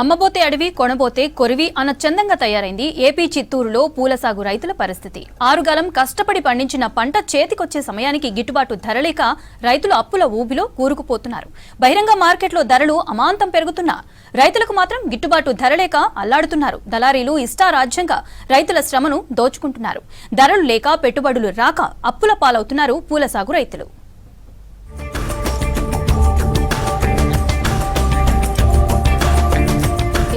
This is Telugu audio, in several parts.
అమ్మబోతే అడవి కొనబోతే కొరివి అన్న చందంగా తయారైంది ఏపీ చిత్తూరులో పూల సాగు రైతుల పరిస్థితి. ఆరుగాలం కష్టపడి పండించిన పంట చేతికొచ్చే సమయానికి గిట్టుబాటు ధర లేక రైతులు అప్పుల ఊబిలో కూరుకుపోతున్నారు. బహిరంగ మార్కెట్లో ధరలు అమాంతం పెరుగుతున్నా రైతులకు మాత్రం గిట్టుబాటు ధర లేక అల్లాడుతున్నారు. దళారీలు ఇష్టారాజ్యంగా రైతుల శ్రమను దోచుకుంటున్నారు. ధరలు లేక పెట్టుబడులు రాక అప్పుల పాలవుతున్నారు పూల సాగు రైతులు.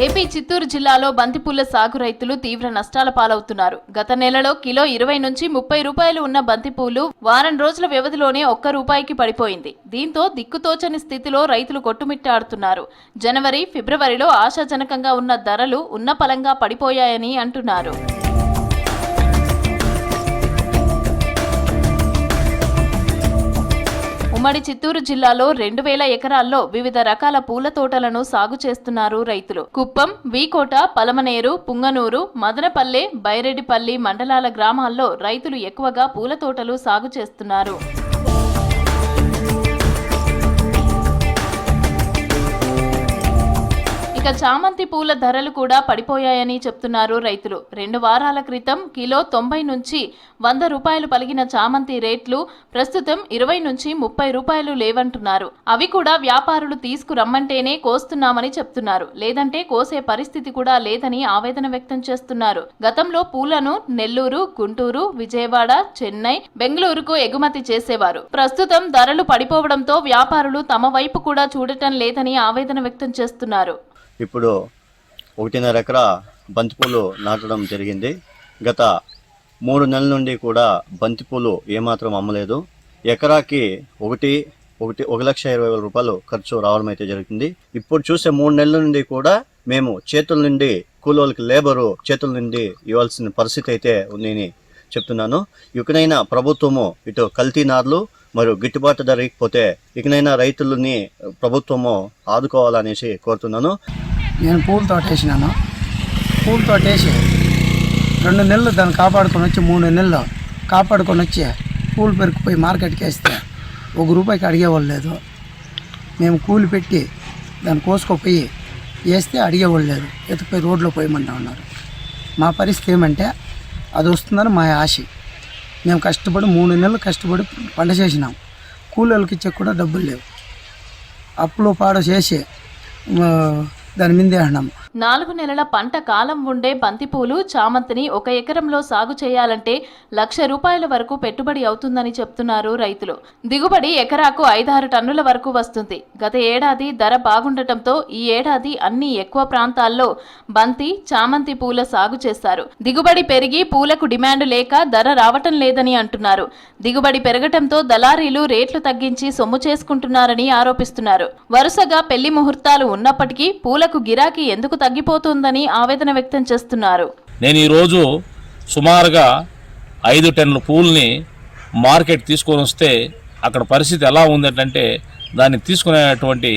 ఏపీ చిత్తూరు జిల్లాలో బంతిపూల సాగు రైతులు తీవ్ర నష్టాల పాలవుతున్నారు. గత నెలలో కిలో 20 నుంచి 30 రూపాయలు ఉన్న బంతిపూలు వారం రోజుల వ్యవధిలోనే ₹1 పడిపోయింది. దీంతో దిక్కుతోచని స్థితిలో రైతులు కొట్టుమిట్టాడుతున్నారు. జనవరి, ఫిబ్రవరిలో ఆశాజనకంగా ఉన్న ధరలు ఉన్నపలంగా పడిపోయాయని అంటున్నారు. ఉమ్మడి చిత్తూరు జిల్లాలో 2000 ఎకరాల్లో వివిధ రకాల పూల తోటలను సాగు చేస్తున్నారు రైతులు. కుప్పం, వీకోట, పలమనేరు, పుంగనూరు, మదనపల్లె, బైరెడ్డిపల్లి మండలాల గ్రామాల్లో రైతులు ఎక్కువగా పూల తోటలు సాగు చేస్తున్నారు. ఇక చామంతి పూల ధరలు కూడా పడిపోయాయని చెప్తున్నారు రైతులు. 2 వారాల క్రితం కిలో 90 నుంచి ₹100 పలిగిన చామంతి రేట్లు ప్రస్తుతం 20 నుంచి 30 రూపాయలు లేవంటున్నారు. అవి కూడా వ్యాపారులు తీసుకురమ్మంటేనే కోస్తున్నామని చెప్తున్నారు. లేదంటే కోసే పరిస్థితి కూడా లేదని ఆవేదన వ్యక్తం చేస్తున్నారు. గతంలో పూలను నెల్లూరు, గుంటూరు, విజయవాడ, చెన్నై, బెంగళూరుకు ఎగుమతి చేసేవారు. ప్రస్తుతం ధరలు పడిపోవడంతో వ్యాపారులు తమ వైపు కూడా చూడటం లేదని ఆవేదన వ్యక్తం చేస్తున్నారు. ఇప్పుడు 1.5 ఎకరా బంతిపూలు నాటడం జరిగింది. గత 3 నెలల నుండి కూడా బంతిపూలు ఏమాత్రం అమ్మలేదు. ఎకరాకి 1,20,000 రూపాయలు ఖర్చు రావడం అయితే జరుగుతుంది. ఇప్పుడు చూసే 3 నెలల నుండి కూడా మేము చేతుల నుండి కూలోళ్ళకి లేబరు చేతుల నుండి ఇవ్వాల్సిన పరిస్థితి అయితే ఉందని చెప్తున్నాను. ఇకనైనా ప్రభుత్వము ఇటు కల్తీ నార్లు మరియు గిట్టుబాటు ధర ఇకపోతే ఇకనైనా రైతులని ప్రభుత్వము ఆదుకోవాలనేసి కోరుతున్నాను. నేను పూల తోట వేసినాను. పూల తోట వేసి 2 నెలలు దాన్ని కాపాడుకొని వచ్చి 3 నెలలు కాపాడుకొని వచ్చి పూలు పెరిగిపోయి మార్కెట్కి వేస్తే ₹1 అడిగేవాళ్ళు లేదు. మేము కూలి పెట్టి దాన్ని కోసుకుపోయి వేస్తే అడిగేవాళ్ళు లేదు. ఎత్తుకుపోయి రోడ్లో పోయమంటా ఉన్నారు. మా పరిస్థితి ఏమంటే అది వస్తుందని మా ఆశ. మేము కష్టపడి 3 నెలలు కష్టపడి పంట చేసినాం. కూలీలకు ఇచ్చే కూడా డబ్బులు లేవు. అప్పులు పాడు చేసి దాని మీదే అన్నాము. 4 నెలల పంట కాలం ఉండే బంతిపూలు, చామంతిని 1 ఎకరంలో సాగు చేయాలంటే ₹1,00,000 వరకు పెట్టుబడి అవుతుందని చెప్తున్నారు రైతులు. దిగుబడి ఎకరాకు 5-6 టన్నుల వరకు వస్తుంది. గత ఏడాది ధర బాగుండటంతో ఈ ఏడాది అన్ని ఎక్కువ ప్రాంతాల్లో బంతి, చామంతి పూల సాగు చేశారు. దిగుబడి పెరిగి పూలకు డిమాండ్ లేక ధర రావటం లేదని అంటున్నారు. దిగుబడి పెరగటంతో దళారీలు రేట్లు తగ్గించి సొమ్ము చేసుకుంటున్నారని ఆరోపిస్తున్నారు. వరుసగా పెళ్లి ముహూర్తాలు ఉన్నప్పటికీ పూలకు గిరాకీ ఎందుకు తగ్గిపోతుందని ఆవేదన వ్యక్తం చేస్తున్నారు. నేను ఈరోజు సుమారుగా 5 టన్నుల పూల్ని మార్కెట్ తీసుకొని వస్తే అక్కడ పరిస్థితి ఎలా ఉందంటే దాన్ని తీసుకునేటువంటి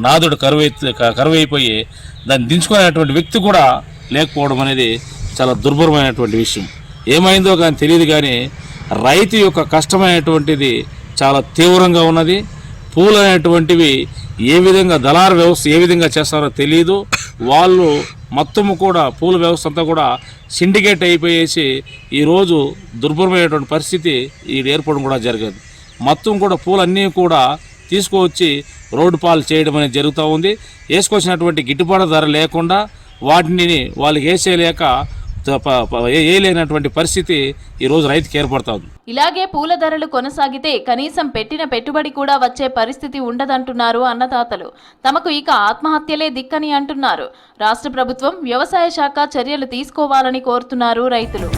నాదుడు కరువైపోయి దాన్ని దించుకునేటువంటి వ్యక్తి కూడా లేకపోవడం అనేది చాలా దుర్భరమైనటువంటి విషయం. ఏమైందో కానీ తెలియదు, కానీ రైతు యొక్క కష్టమైనటువంటిది చాలా తీవ్రంగా ఉన్నది. పూలు అనేటువంటివి ఏ విధంగా దళారు వ్యవస్థ ఏ విధంగా చేస్తారో తెలియదు. వాళ్ళు మొత్తము కూడా పూల వ్యవస్థ అంతా కూడా సిండికేట్ అయిపోయేసి ఈరోజు దుర్భరమైనటువంటి పరిస్థితి ఈ ఏర్పడడం కూడా జరిగేది. మొత్తం కూడా పూలన్నీ కూడా తీసుకువచ్చి రోడ్డు పాలు చేయడం అనేది జరుగుతూ ఉంది. వేసుకొచ్చినటువంటి గిట్టుబాటు ధర లేకుండా వాటిని వాళ్ళకి వేసేయలేక ఏలేనటువంటి పరిస్థితి ఈరోజు రైతుకి ఏర్పడుతుంది. ఇలాగే పూల ధరలు కొనసాగితే కనీసం పెట్టిన పెట్టుబడి కూడా వచ్చే పరిస్థితి ఉండదంటున్నారు అన్నదాతలు. తమకు ఇక ఆత్మహత్యలే దిక్కని అంటున్నారు. రాష్ట్ర ప్రభుత్వం వ్యవసాయ శాఖ చర్యలు తీసుకోవాలని కోరుతున్నారు రైతులు.